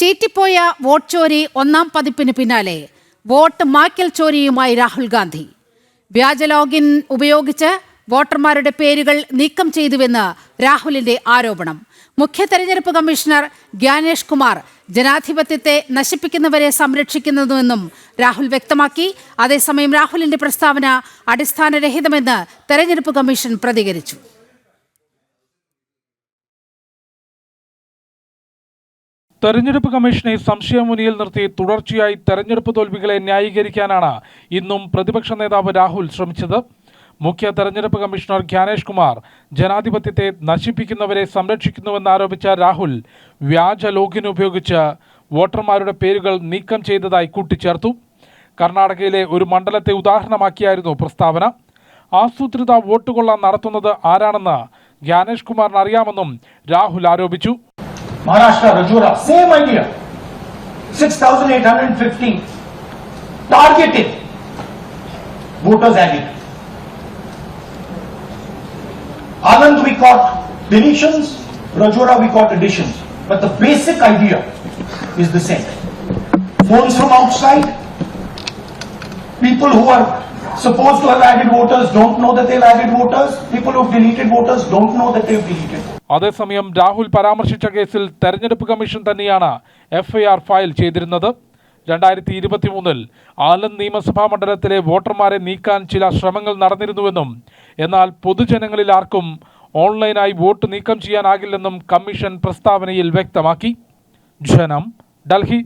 തീറ്റിപ്പോയ vote ചോരി ഒന്നാം പതിപ്പിന് പിന്നാലെ വോട്ട് മായ്ക്കൽ ചോരിയുമായി രാഹുൽ ഗാന്ധി. വ്യാജ ലോഗിൻ ഉപയോഗിച്ച് വോട്ടർമാരുടെ പേരുകൾ നീക്കം ചെയ്തുവെന്ന് രാഹുലിന്റെ ആരോപണം. മുഖ്യ തെരഞ്ഞെടുപ്പ് കമ്മീഷണർ ജ്ഞാനേഷ് കുമാർ ജനാധിപത്യത്തെ നശിപ്പിക്കുന്നവരെ സംരക്ഷിക്കുന്നുവെന്നും രാഹുൽ വ്യക്തമാക്കി. അതേസമയം രാഹുലിന്റെ പ്രസ്താവന അടിസ്ഥാനരഹിതമെന്ന് തെരഞ്ഞെടുപ്പ് കമ്മീഷൻ പ്രതികരിച്ചു. തെരഞ്ഞെടുപ്പ് കമ്മീഷനെ സംശയമുനിയിൽ നിർത്തി തുടർച്ചയായി തെരഞ്ഞെടുപ്പ് തോൽവികളെ ന്യായീകരിക്കാനാണ് ഇന്നും പ്രതിപക്ഷ നേതാവ് രാഹുൽ ശ്രമിച്ചത്. മുഖ്യ തെരഞ്ഞെടുപ്പ് കമ്മീഷണർ ജ്ഞാനേഷ് കുമാർ ജനാധിപത്യത്തെ നശിപ്പിക്കുന്നവരെ സംരക്ഷിക്കുന്നുവെന്നാരോപിച്ച രാഹുൽ വ്യാജ ലോഗിൻ ഉപയോഗിച്ച് വോട്ടർമാരുടെ പേരുകൾ നീക്കം ചെയ്തതായി കൂട്ടിച്ചേർത്തു. കർണാടകയിലെ ഒരു മണ്ഡലത്തെ ഉദാഹരണമാക്കിയായിരുന്നു പ്രസ്താവന. ആസൂത്രിത വോട്ട് കൊള്ള നടത്തുന്നത് ആരാണെന്ന് ജ്ഞാനേഷ് കുമാറിന് അറിയാമെന്നും രാഹുൽ ആരോപിച്ചു. Maharashtra, Rajura, same idea. 6,815 targeted voters added. Anand we caught deletions, Rajura we caught additions. But the basic idea is the same. Phones from outside, people who are supposed to have added voters don't know that they've added voters, people who've deleted voters don't know that they've deleted voters. അതേസമയം രാഹുൽ പരാമർശിച്ച കേസിൽ തെരഞ്ഞെടുപ്പ് commission തന്നെയാണ് FIR file ചെയ്തിരുന്നത്. 2023 ആലന്ദ് നിയമസഭാ മണ്ഡലത്തിലെ വോട്ടർമാരെ നീക്കാൻ ചില ശ്രമങ്ങൾ നടന്നിരുന്നുവെന്നും എന്നാൽ പൊതുജനങ്ങളിൽ ആർക്കും ഓൺലൈനായി വോട്ട് നീക്കം ചെയ്യാനാകില്ലെന്നും കമ്മീഷൻ പ്രസ്താവനയിൽ വ്യക്തമാക്കി. ജനം, ഡൽഹി.